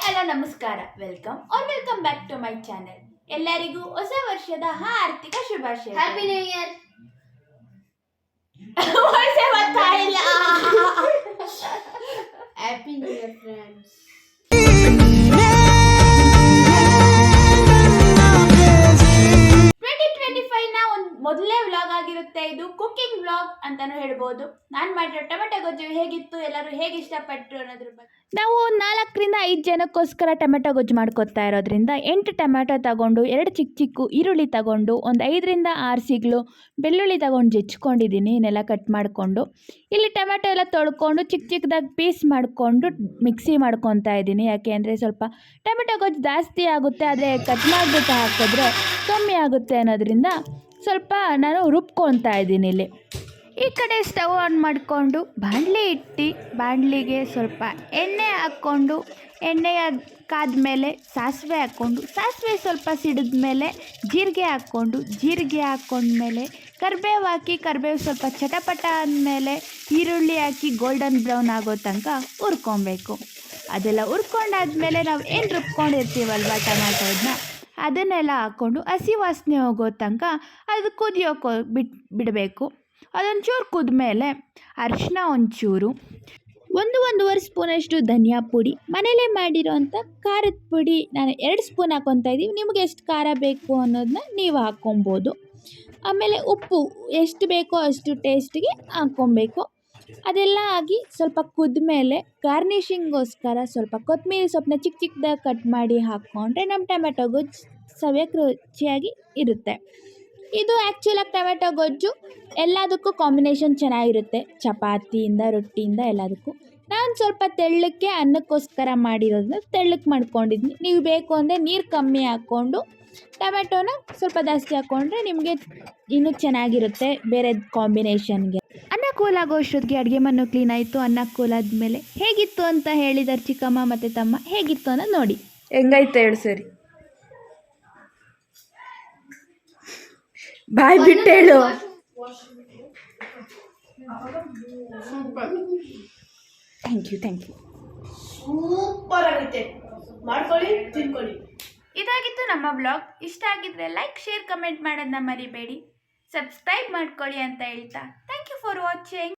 Hello ನಮಸ್ಕಾರ, welcome back to my channel. ಎಲ್ಲರಿಗೂ ಹೊಸ ವರ್ಷದ ಆರ್ಥಿಕ ಶುಭಾಶಯ. Happy new year. Happy new year friends. ಮೊದಲೇ ವ್ಲಾಗ್ ಆಗಿರುತ್ತೆ. ಇದು ಕುಕಿಂಗ್ ವ್ಲಾಗ್ ಅಂತಾನು ಹೇಳ್ಬೋದು. ನಾನು ಮಾಡಿರೋ ಟೊಮೆಟೊ ಗೊಜ್ಜು ಹೇಗಿತ್ತು, ಎಲ್ಲರೂ ಹೇಗೆ ಇಷ್ಟಪಟ್ಟರು ಅನ್ನೋದ್ರ ಬಗ್ಗೆ. ನಾವು 4-5 ಜನಕ್ಕೋಸ್ಕರ ಟೊಮೆಟೊ ಗೊಜ್ಜು ಮಾಡ್ಕೊತಾ ಇರೋದ್ರಿಂದ 8 ಟೊಮೆಟೊ ತಗೊಂಡು 2 ಚಿಕ್ಕ ಈರುಳ್ಳಿ ತಗೊಂಡು ಒಂದು 5-6 ಸಿಗ್ಲು ಬೆಳ್ಳುಳ್ಳಿ ತಗೊಂಡು ಜಜ್ಕೊಂಡಿದ್ದೀನಿ. ಇದನ್ನೆಲ್ಲ ಕಟ್ ಮಾಡಿಕೊಂಡು ಇಲ್ಲಿ ಟೊಮೆಟೊ ಎಲ್ಲ ತೊಳ್ಕೊಂಡು ಚಿಕ್ಕದಾಗಿ ಪೀಸ್ ಮಾಡಿಕೊಂಡು ಮಿಕ್ಸಿ ಮಾಡ್ಕೊತಾ ಇದ್ದೀನಿ. ಯಾಕೆ ಅಂದರೆ ಸ್ವಲ್ಪ ಟೊಮೆಟೊ ಗೊಜ್ಜು ಜಾಸ್ತಿ ಆಗುತ್ತೆ, ಆದರೆ ಕಟ್ ಮಾಡಿಬಿಟ್ಟು ಹಾಕಿದ್ರೆ ಕಮ್ಮಿ ಆಗುತ್ತೆ ಅನ್ನೋದ್ರಿಂದ ಸ್ವಲ್ಪ ನಾನು ರುಬ್ಕೊತಾ ಇದ್ದೀನಿ. ಇಲ್ಲಿ ಈ ಕಡೆ ಸ್ಟವ್ ಆನ್ ಮಾಡಿಕೊಂಡು ಬಾಣಲಿ ಇಟ್ಟು ಬಾಣಲಿಗೆ ಸ್ವಲ್ಪ ಎಣ್ಣೆ ಹಾಕ್ಕೊಂಡು ಎಣ್ಣೆ ಕಾದ್ಮೇಲೆ ಸಾಸಿವೆ ಹಾಕ್ಕೊಂಡು ಸಾಸಿವೆ ಸ್ವಲ್ಪ ಸಿಡಿದ ಮೇಲೆ ಜೀರಿಗೆ ಹಾಕ್ಕೊಂಡ್ಮೇಲೆ ಕರಿಬೇವು ಹಾಕಿ ಕರಿಬೇವು ಸ್ವಲ್ಪ ಚಟಪಟ ಅಂದಮೇಲೆ ಈರುಳ್ಳಿ ಹಾಕಿ ಗೋಲ್ಡನ್ ಬ್ರೌನ್ ಆಗೋ ತನಕ ಹುರ್ಕೊಬೇಕು. ಅದೆಲ್ಲ ಹುರ್ಕೊಂಡಾದ್ಮೇಲೆ ನಾವು ಏನು ರುಬ್ಕೊಂಡಿರ್ತೀವಲ್ವ ಟೊಮ್ಯಾಟೋದನ್ನ ಅದನ್ನೆಲ್ಲ ಹಾಕ್ಕೊಂಡು ಹಸಿ ವಾಸನೆ ಹೋಗೋ ತನಕ ಅದು ಕುದಿಯೋಕೆ ಬಿಡಬೇಕು. ಅದೊಂಚೂರು ಕುದ್ಮೇಲೆ ಅರಿಶಿನ ಒಂಚೂರು, 1-1.5 ಸ್ಪೂನಷ್ಟು ಧನಿಯಾ ಪುಡಿ, ಮನೇಲೇ ಮಾಡಿರೋಂಥ ಖಾರದ ಪುಡಿ ನಾನು 2 ಸ್ಪೂನ್ ಹಾಕ್ಕೊತಾ ಇದ್ದೀವಿ. ನಿಮಗೆ ಎಷ್ಟು ಖಾರ ಬೇಕು ಅನ್ನೋದನ್ನ ನೀವು ಹಾಕ್ಕೊಬೋದು. ಆಮೇಲೆ ಉಪ್ಪು ಎಷ್ಟು ಬೇಕೋ ಅಷ್ಟು ಟೇಸ್ಟಿಗೆ ಹಾಕ್ಕೊಬೇಕು. ಅದೆಲ್ಲ ಆಗಿ ಸ್ವಲ್ಪ ಕುದ್ಮೇಲೆ ಗಾರ್ನಿಷಿಂಗೋಸ್ಕರ ಸ್ವಲ್ಪ ಕೊತ್ತಂಬರಿ ಸೊಪ್ಪನ್ನ ಚಿಕ್ಕದಾಗಿ ಕಟ್ ಮಾಡಿ ಹಾಕ್ಕೊಂಡ್ರೆ ನಮ್ಮ ಟೊಮೆಟೊ ಗೊಜ್ಜು ಸವಿಯೋಕ್ಕೆ ರುಚಿಯಾಗಿ ಇರುತ್ತೆ. ಇದು ಆ್ಯಕ್ಚುಲಾಗಿ ಟೊಮೆಟೊ ಗೊಜ್ಜು ಎಲ್ಲದಕ್ಕೂ ಕಾಂಬಿನೇಷನ್ ಚೆನ್ನಾಗಿರುತ್ತೆ, ಚಪಾತಿಯಿಂದ ರೊಟ್ಟಿಯಿಂದ ಎಲ್ಲದಕ್ಕೂ. ನಾನು ಸ್ವಲ್ಪ ತೆಳ್ಳಕ್ಕೆ ಅನ್ನಕ್ಕೋಸ್ಕರ ಮಾಡಿರೋದನ್ನ ತೆಳ್ಳಕ್ಕೆ ಮಾಡ್ಕೊಂಡಿದ್ದೀನಿ. ನೀವು ಬೇಕು ಅಂದರೆ ನೀರು ಕಮ್ಮಿ ಹಾಕ್ಕೊಂಡು ಟೊಮೆಟೊನ ಸ್ವಲ್ಪ ಜಾಸ್ತಿ ಹಾಕ್ಕೊಂಡ್ರೆ ನಿಮಗೆ ಇನ್ನೂ ಚೆನ್ನಾಗಿರುತ್ತೆ ಬೇರೆ ಕಾಂಬಿನೇಷನ್ಗೆ. ಅನ್ನ ಕೂಲಾಗೋ ಅಷ್ಟೊತ್ತಿಗೆ ಅಡುಗೆ ಮನೆ ಕ್ಲೀನ್ ಆಯಿತು. ಅನ್ನ ಕೂಲಾದ್ಮೇಲೆ ಹೇಗಿತ್ತು ಅಂತ ಹೇಳಿದಾರೆ ಚಿಕ್ಕಮ್ಮ ಮತ್ತು ತಮ್ಮ. ಹೇಗಿತ್ತು ಅನ್ನೋದು ನೋಡಿ. ಹೆಂಗೈತೆ ಹೇಳು ಸರಿ, ಬಾಯ್ ಬಿಟ್ಟು ಹೇಳು. ಥ್ಯಾಂಕ್ ಯು ಸೂಪರ್ ಆಗೈತೆ, ಮಾಡ್ಕೊಳ್ಳಿ ತಿನ್ಕೊಳ್ಳಿ. ಇದಾಗಿತ್ತು ನಮ್ಮ ಬ್ಲಾಗ್. ಇಷ್ಟ ಆಗಿದ್ರೆ ಲೈಕ್, ಶೇರ್, ಕಮೆಂಟ್ ಮಾಡೋದನ್ನ ಮರಿಬೇಡಿ. ಸಬ್ಸ್ಕ್ರೈಬ್ ಮಾಡ್ಕೊಳ್ಳಿ ಅಂತ ಹೇಳ್ತಾ ಥ್ಯಾಂಕ್ ಯು ಫಾರ್ ವಾಚಿಂಗ್.